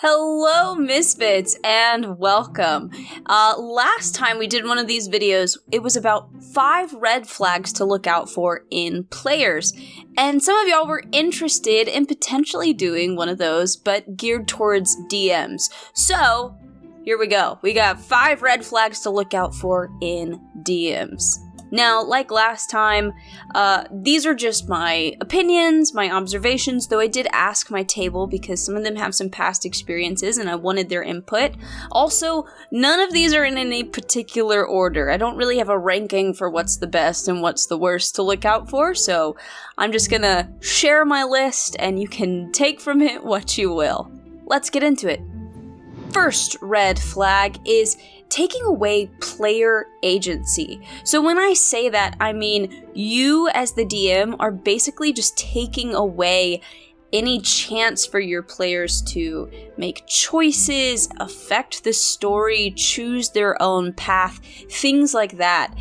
Hello, Misfits, and welcome. Last time we did one of these videos, it was about 5 red flags to look out for in players. And some of y'all were interested in potentially doing one of those, but geared towards DMs. So, here we go. We got 5 red flags to look out for in DMs. Now, like last time, these are just my opinions, my observations, though I did ask my table because some of them have some past experiences and I wanted their input. Also, none of these are in any particular order. I don't really have a ranking for what's the best and what's the worst to look out for, so I'm just gonna share my list and you can take from it what you will. Let's get into it. First red flag is taking away player agency. So when I say that, I mean you as the DM are basically just taking away any chance for your players to make choices, affect the story, choose their own path, things like that.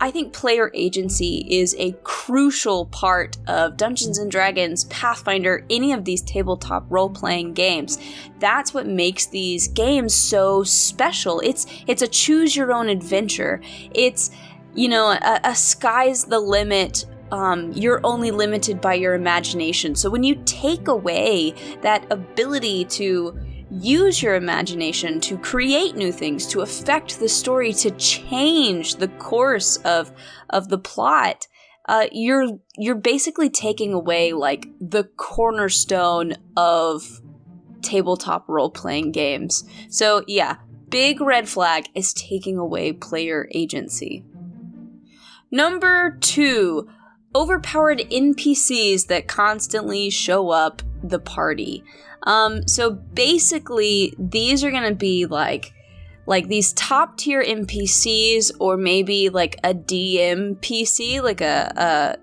I think player agency is a crucial part of Dungeons & Dragons, Pathfinder, any of these tabletop role-playing games. That's what makes these games so special. It's a choose-your-own-adventure. It's, a sky's the limit. You're only limited by your imagination. So when you take away that ability to use your imagination to create new things, to affect the story, to change the course of the plot, you're basically taking away like the cornerstone of tabletop role-playing games. So yeah, big red flag is taking away player agency. Number 2, overpowered NPCs that constantly show up the party. So basically, these are gonna be like these top tier NPCs, or maybe like a DM PC, like a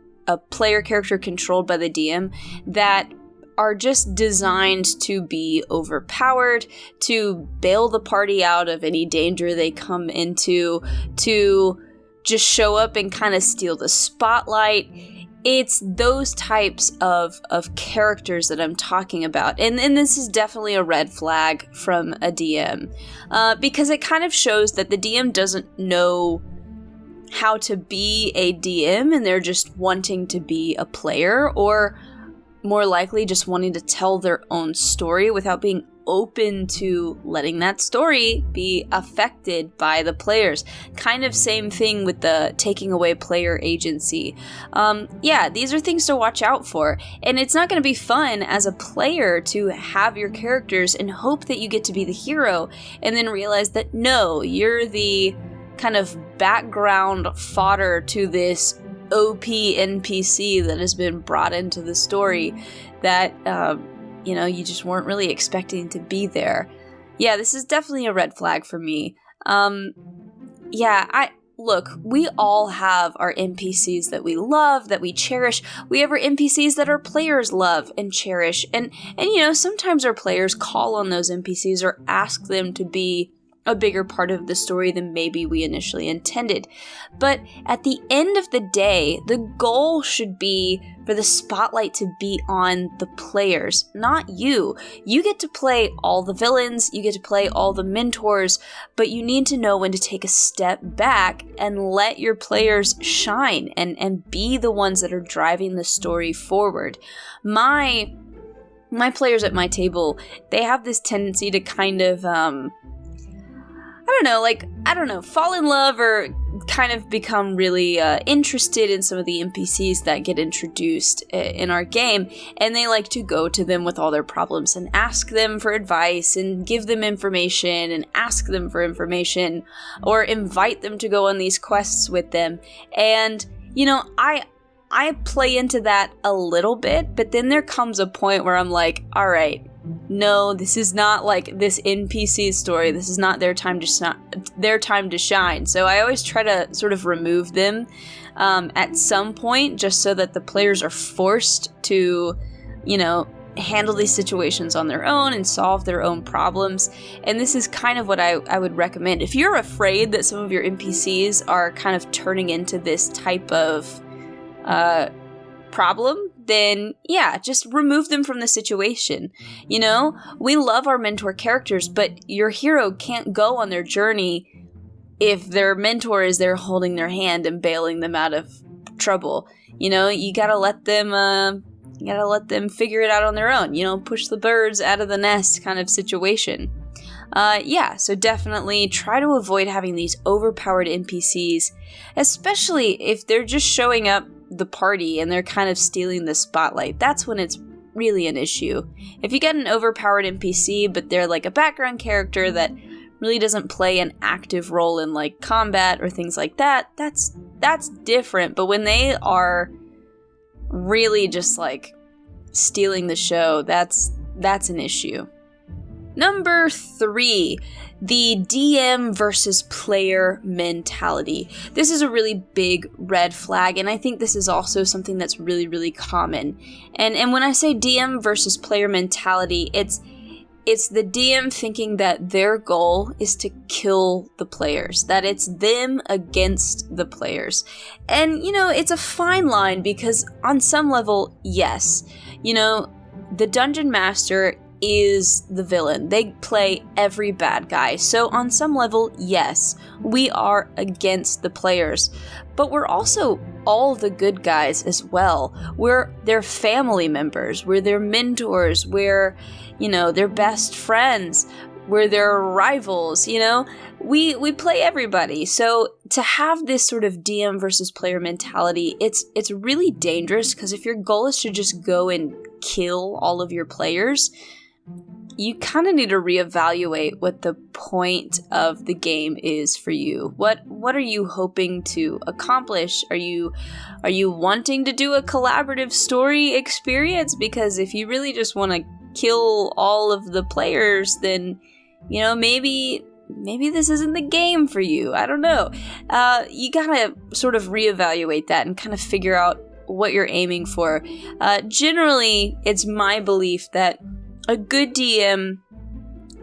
player character controlled by the DM, that are just designed to be overpowered, to bail the party out of any danger they come into, to just show up and kind of steal the spotlight. It's those types of characters that I'm talking about. And this is definitely a red flag from a DM. Because it kind of shows that the DM doesn't know how to be a DM and they're just wanting to be a player, or more likely just wanting to tell their own story without being open to letting that story be affected by the players. Kind of same thing with the taking away player agency. These are things to watch out for. And it's not going to be fun as a player to have your characters and hope that you get to be the hero and then realize that no, you're the kind of background fodder to this OP NPC that has been brought into the story that you just weren't really expecting to be there. Yeah, this is definitely a red flag for me. Look, we all have our NPCs that we love, that we cherish. We have our NPCs that our players love and cherish. And sometimes our players call on those NPCs or ask them to be a bigger part of the story than maybe we initially intended. But at the end of the day, the goal should be for the spotlight to be on the players, not you. You get to play all the villains, you get to play all the mentors, but you need to know when to take a step back and let your players shine and be the ones that are driving the story forward. My players at my table, they have this tendency to kind of fall in love or kind of become really interested in some of the NPCs that get introduced in our game, and they like to go to them with all their problems and ask them for advice and give them information and ask them for information or invite them to go on these quests with them. And, I play into that a little bit, but then there comes a point where I'm like, all right, no, this is not like this NPC story. This is not their time to shine. So I always try to sort of remove them at some point, just so that the players are forced to, handle these situations on their own and solve their own problems. And this is kind of what I would recommend. If you're afraid that some of your NPCs are kind of turning into this type of problem, then yeah, just remove them from the situation. You know, we love our mentor characters, but your hero can't go on their journey if their mentor is there holding their hand and bailing them out of trouble. You know, you gotta let them figure it out on their own. You know, push the birds out of the nest kind of situation. Yeah, so definitely try to avoid having these overpowered NPCs, especially if they're just showing up the party and they're kind of stealing the spotlight. That's when it's really an issue. If you get an overpowered NPC, but they're like a background character that really doesn't play an active role in like combat or things like that, that's different. But when they are really just like stealing the show, that's an issue. Number 3, the DM versus player mentality. This is a really big red flag, and I think this is also something that's really, really common. And when I say DM versus player mentality, it's the DM thinking that their goal is to kill the players, that it's them against the players. And, you know, it's a fine line because on some level, yes, you know, the Dungeon Master is the villain. They play every bad guy. So on some level, yes, we are against the players. But we're also all the good guys as well. We're their family members. We're their mentors. We're, you know, their best friends. We're their rivals, you know? We play everybody. So to have this sort of DM versus player mentality, it's really dangerous because if your goal is to just go and kill all of your players, you kind of need to reevaluate what the point of the game is for you. What are you hoping to accomplish? Are you wanting to do a collaborative story experience? Because if you really just want to kill all of the players, then, you know, maybe this isn't the game for you. I don't know. You gotta sort of reevaluate that and kind of figure out what you're aiming for. Generally, it's my belief that a good DM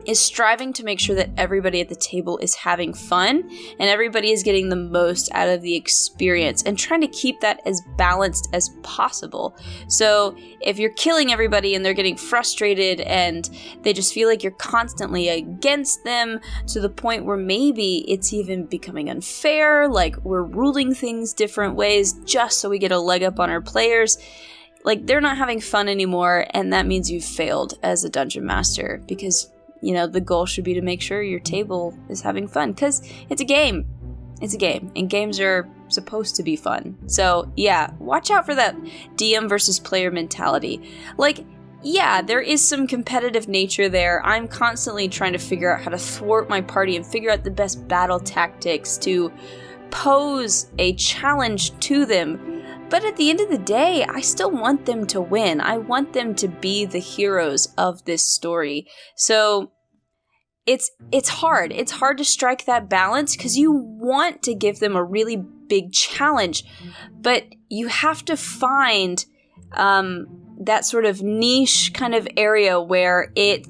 is striving to make sure that everybody at the table is having fun and everybody is getting the most out of the experience and trying to keep that as balanced as possible. So if you're killing everybody and they're getting frustrated and they just feel like you're constantly against them to the point where maybe it's even becoming unfair, like we're ruling things different ways just so we get a leg up on our players, like they're not having fun anymore, and that means you've failed as a dungeon master because, you know, the goal should be to make sure your table is having fun because it's a game. It's a game, and games are supposed to be fun. So yeah, watch out for that DM versus player mentality. Like, yeah, there is some competitive nature there. I'm constantly trying to figure out how to thwart my party and figure out the best battle tactics to pose a challenge to them. But at the end of the day, I still want them to win. I want them to be the heroes of this story. So it's hard. It's hard to strike that balance because you want to give them a really big challenge, but you have to find that sort of niche kind of area where it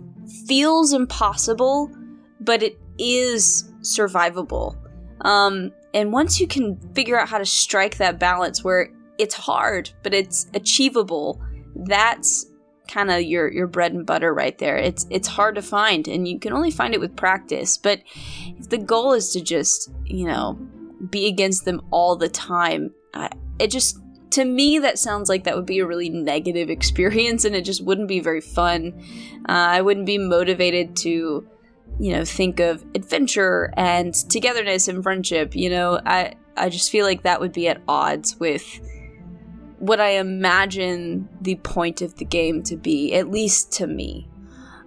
feels impossible, but it is survivable. And once you can figure out how to strike that balance where it's hard, but it's achievable, that's kind of your bread and butter right there. It's hard to find, and you can only find it with practice. But if the goal is to just, you know, be against them all the time, to me, that sounds like that would be a really negative experience, and it just wouldn't be very fun. I wouldn't be motivated to, you know, think of adventure and togetherness and friendship. You know, I just feel like that would be at odds with what I imagine the point of the game to be, at least to me.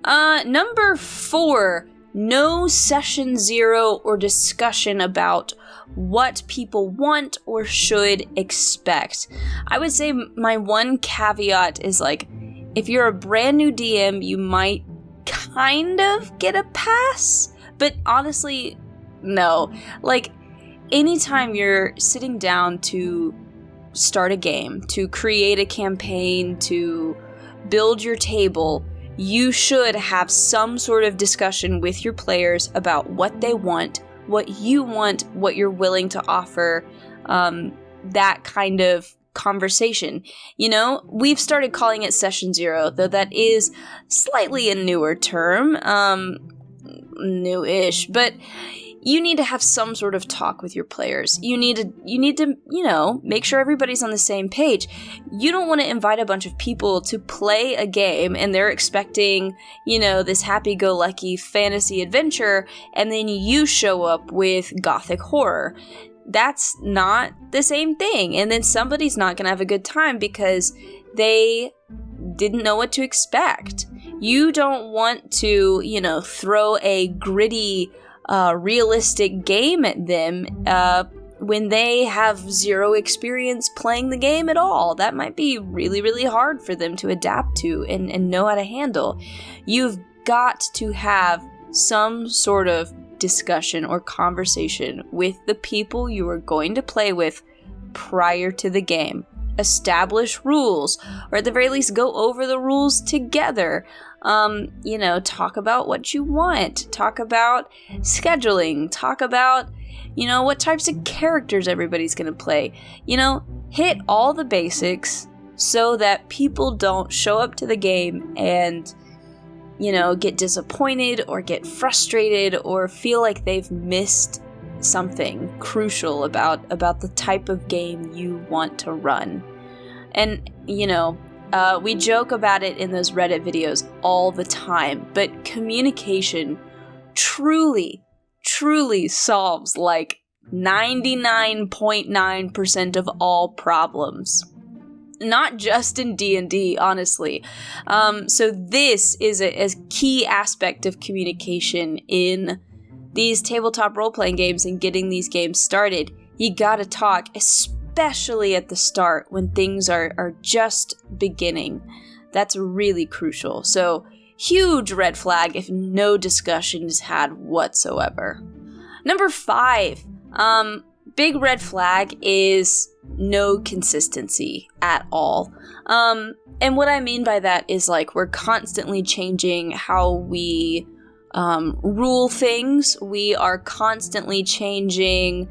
Number 4, no session 0 or discussion about what people want or should expect. I would say my one caveat is, like, if you're a brand new DM, you might kind of get a pass, but honestly, no. Like, anytime you're sitting down to start a game, to create a campaign, to build your table, you should have some sort of discussion with your players about what they want, what you want, what you're willing to offer, that kind of conversation. You know, we've started calling it Session Zero, though that is slightly a newer term, new-ish, but you need to have some sort of talk with your players. You need to, you know, make sure everybody's on the same page. You don't want to invite a bunch of people to play a game and they're expecting, you know, this happy-go-lucky fantasy adventure, and then you show up with gothic horror. That's not the same thing. And then somebody's not going to have a good time because they didn't know what to expect. You don't want to, you know, throw a gritty, realistic game at them when they have zero experience playing the game at all. That might be really, really hard for them to adapt to and know how to handle. You've got to have some sort of discussion or conversation with the people you are going to play with prior to the game. Establish rules, or at the very least go over the rules together. You know, talk about what you want, talk about scheduling, talk about, you know, what types of characters everybody's gonna play. You know, hit all the basics so that people don't show up to the game and, you know, get disappointed or get frustrated or feel like they've missed something crucial about the type of game you want to run. And, you know, we joke about it in those Reddit videos all the time, but communication truly solves like 99.9% of all problems. Not just in D&D, honestly. So this is a key aspect of communication in these tabletop role-playing games and getting these games started. You gotta talk, especially at the start when things are just beginning. That's really crucial. So, huge red flag if no discussion is had whatsoever. Number 5, big red flag is no consistency at all. And what I mean by that is like we're constantly changing how we rule things. We are constantly changing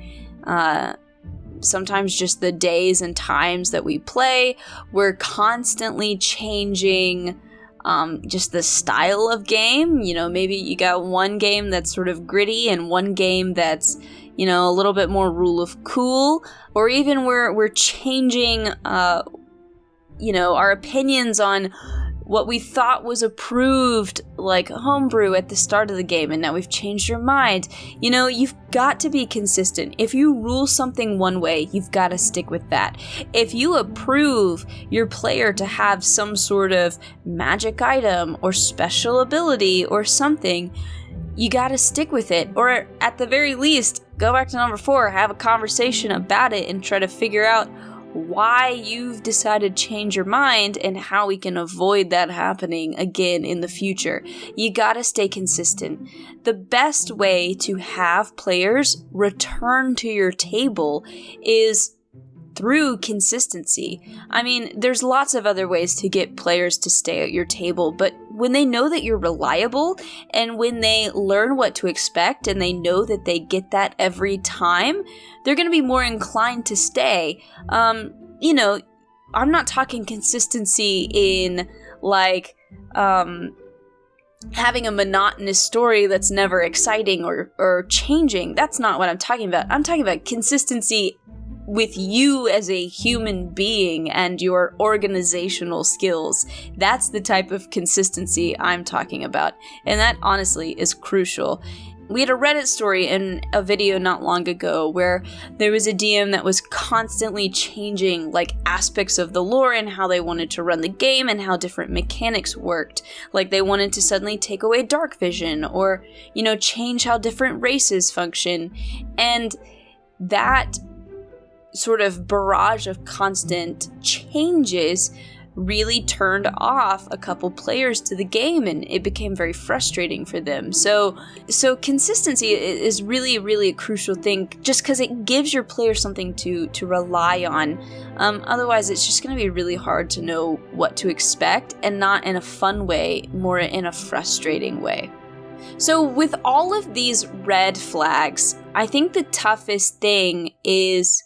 sometimes just the days and times that we play. We're constantly changing just the style of game. You know, maybe you got one game that's sort of gritty and one game that's, you know, a little bit more rule of cool, or even we're changing, you know, our opinions on what we thought was approved, like homebrew at the start of the game, and now we've changed our mind. You know, you've got to be consistent. If you rule something one way, you've got to stick with that. If you approve your player to have some sort of magic item or special ability or something, you got to stick with it. Or at the very least, go back to number 4, have a conversation about it and try to figure out why you've decided to change your mind and how we can avoid that happening again in the future. You gotta stay consistent. The best way to have players return to your table is through consistency. I mean, there's lots of other ways to get players to stay at your table, but when they know that you're reliable and when they learn what to expect and they know that they get that every time, they're going to be more inclined to stay. You know, I'm not talking consistency in like having a monotonous story that's never exciting or changing. That's not what I'm talking about. I'm talking about consistency with you as a human being and your organizational skills. That's the type of consistency I'm talking about. And that honestly is crucial. We had a Reddit story in a video not long ago where there was a DM that was constantly changing like aspects of the lore and how they wanted to run the game and how different mechanics worked. Like they wanted to suddenly take away dark vision or, you know, change how different races function. And that sort of barrage of constant changes really turned off a couple players to the game, and it became very frustrating for them. So consistency is really a crucial thing, just because it gives your players something to rely on. Otherwise, it's just going to be really hard to know what to expect, and not in a fun way, more in a frustrating way. So with all of these red flags, I think the toughest thing is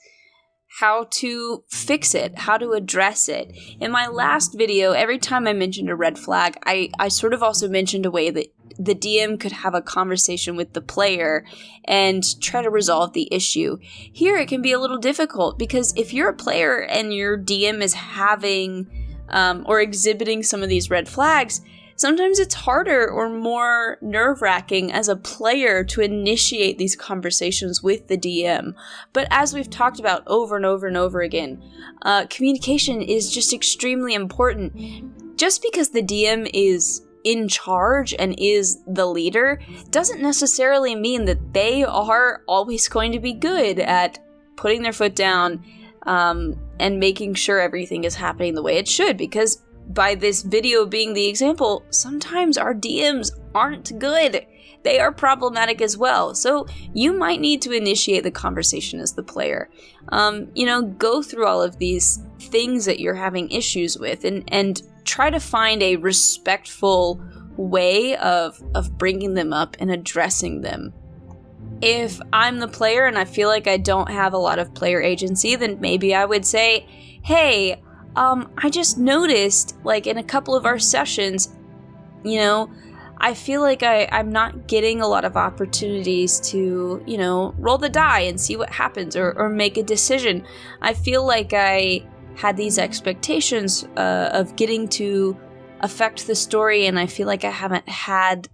how to fix it, how to address it. In my last video, every time I mentioned a red flag, I sort of also mentioned a way that the DM could have a conversation with the player and try to resolve the issue. Here it can be a little difficult because if you're a player and your DM is having or exhibiting some of these red flags, sometimes it's harder or more nerve-wracking as a player to initiate these conversations with the DM. But as we've talked about over and over and over again, communication is just extremely important. Just because the DM is in charge and is the leader doesn't necessarily mean that they are always going to be good at putting their foot down and making sure everything is happening the way it should, because by this video being the example, sometimes our DMs aren't good. They are problematic as well. So you might need to initiate the conversation as the player. Go through all of these things that you're having issues with and try to find a respectful way of bringing them up and addressing them. If I'm the player and I feel like I don't have a lot of player agency, then maybe I would say, hey, I just noticed, like, in a couple of our sessions, I feel like I'm not getting a lot of opportunities to, roll the die and see what happens or make a decision. I feel like I had these expectations of getting to affect the story, and I feel like I haven't had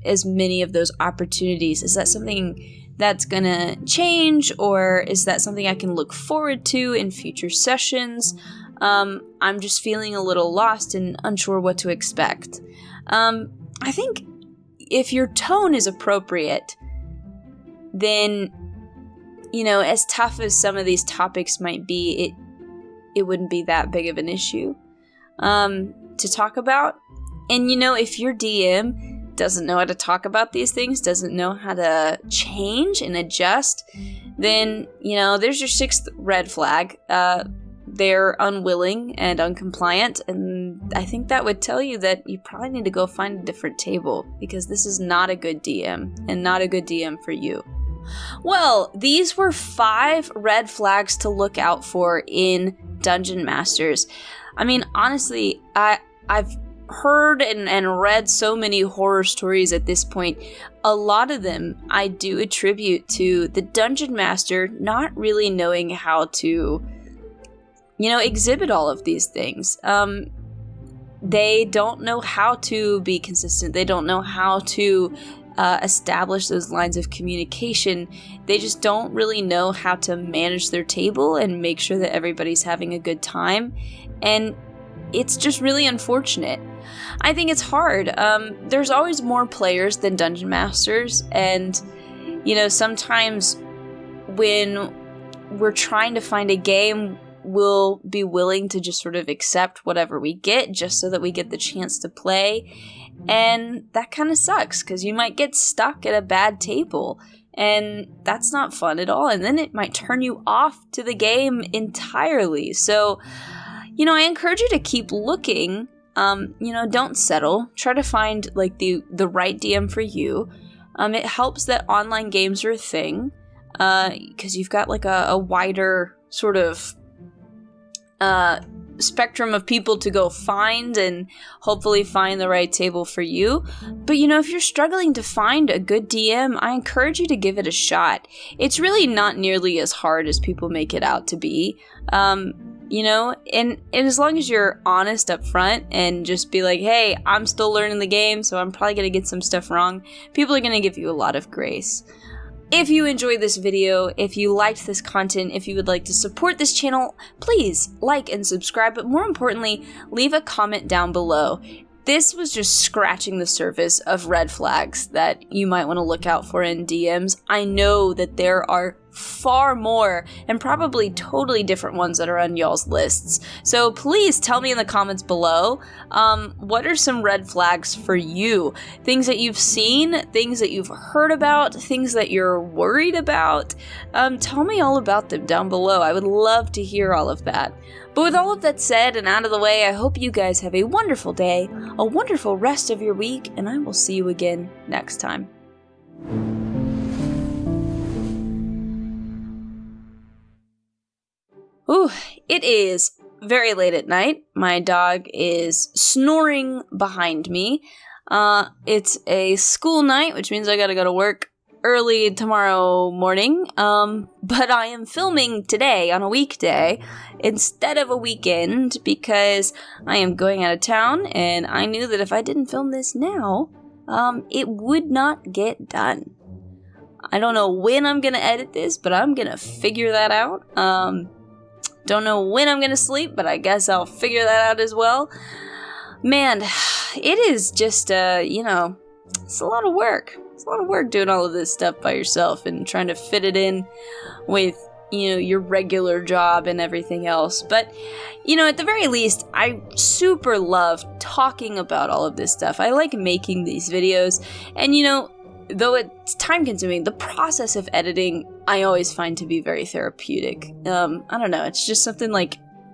as many of those opportunities. Is that something that's gonna change, or is that something I can look forward to in future sessions? I'm just feeling a little lost and unsure what to expect. I think if your tone is appropriate, then, as tough as some of these topics might be, it wouldn't be that big of an issue to talk about. And, if your DM doesn't know how to talk about these things, doesn't know how to change and adjust, then, there's your 6th red flag. They're unwilling and uncompliant, and I think that would tell you that you probably need to go find a different table, because this is not a good DM, and not a good DM for you. Well, these were 5 red flags to look out for in Dungeon Masters. I mean, honestly, I've heard and read so many horror stories at this point. A lot of them I do attribute to the Dungeon Master not really knowing how to exhibit all of these things. They don't know how to be consistent. They don't know how to establish those lines of communication. They just don't really know how to manage their table and make sure that everybody's having a good time. And it's just really unfortunate. I think it's hard. There's always more players than Dungeon Masters. And, sometimes when we're trying to find a game, we'll be willing to just sort of accept whatever we get just so that we get the chance to play. And that kind of sucks, because you might get stuck at a bad table, and that's not fun at all. And then it might turn you off to the game entirely. So, I encourage you to keep looking. Don't settle. Try to find like the right DM for you. It helps that online games are a thing, because you've got like a wider sort of spectrum of people to go find and hopefully find the right table for you. But if you're struggling to find a good DM, I encourage you to give it a shot. It's really not nearly as hard as people make it out to be. And as long as you're honest up front and just be like, hey, I'm still learning the game, so I'm probably going to get some stuff wrong, people are going to give you a lot of grace. If you enjoyed this video, if you liked this content, if you would like to support this channel, please like and subscribe, but more importantly, leave a comment down below. This was just scratching the surface of red flags that you might want to look out for in DMs. I know that there are far more and probably totally different ones that are on y'all's lists. So please tell me in the comments below, what are some red flags for you? Things that you've seen, things that you've heard about, things that you're worried about. Tell me all about them down below. I would love to hear all of that. But with all of that said and out of the way, I hope you guys have a wonderful day, a wonderful rest of your week, and I will see you again next time. it is very late at night. My dog is snoring behind me. It's a school night, which means I gotta go to work early tomorrow morning. But I am filming today on a weekday instead of a weekend because I am going out of town, and I knew that if I didn't film this now, it would not get done. I don't know when I'm gonna edit this, but I'm gonna figure that out. Don't know when I'm gonna sleep, but I guess I'll figure that out as well. Man, it is just, it's a lot of work. It's a lot of work doing all of this stuff by yourself and trying to fit it in with, your regular job and everything else. But, at the very least, I super love talking about all of this stuff. I like making these videos, and, though it's time-consuming, the process of editing I always find to be very therapeutic. I don't know, it's just something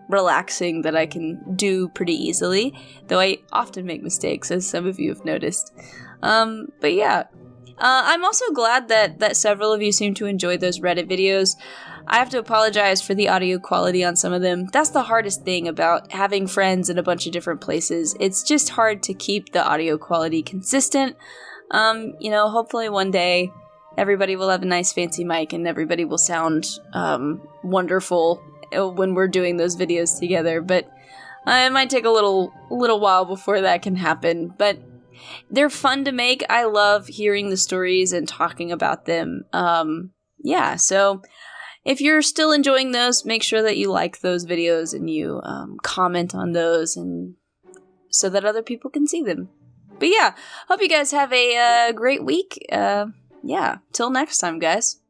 relaxing that I can do pretty easily, though I often make mistakes, as some of you have noticed. But yeah, I'm also glad that several of you seem to enjoy those Reddit videos. I have to apologize for the audio quality on some of them. That's the hardest thing about having friends in a bunch of different places. It's just hard to keep the audio quality consistent. Hopefully one day everybody will have a nice fancy mic and everybody will sound wonderful when we're doing those videos together, but it might take a little while before that can happen. But they're fun to make. I love hearing the stories and talking about them. So if you're still enjoying those, make sure that you like those videos and you comment on those, and so that other people can see them. But yeah, hope you guys have a great week. Till next time, guys.